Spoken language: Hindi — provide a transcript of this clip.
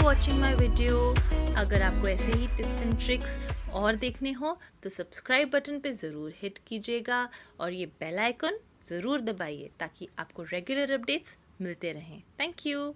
Watching my video. अगर आपको ऐसे ही टिप्स एंड ट्रिक्स और देखने हो तो सब्सक्राइब बटन पे ज़रूर हिट कीजिएगा और ये बेल आइकन ज़रूर दबाइए ताकि आपको रेगुलर अपडेट्स मिलते रहें। Thank you.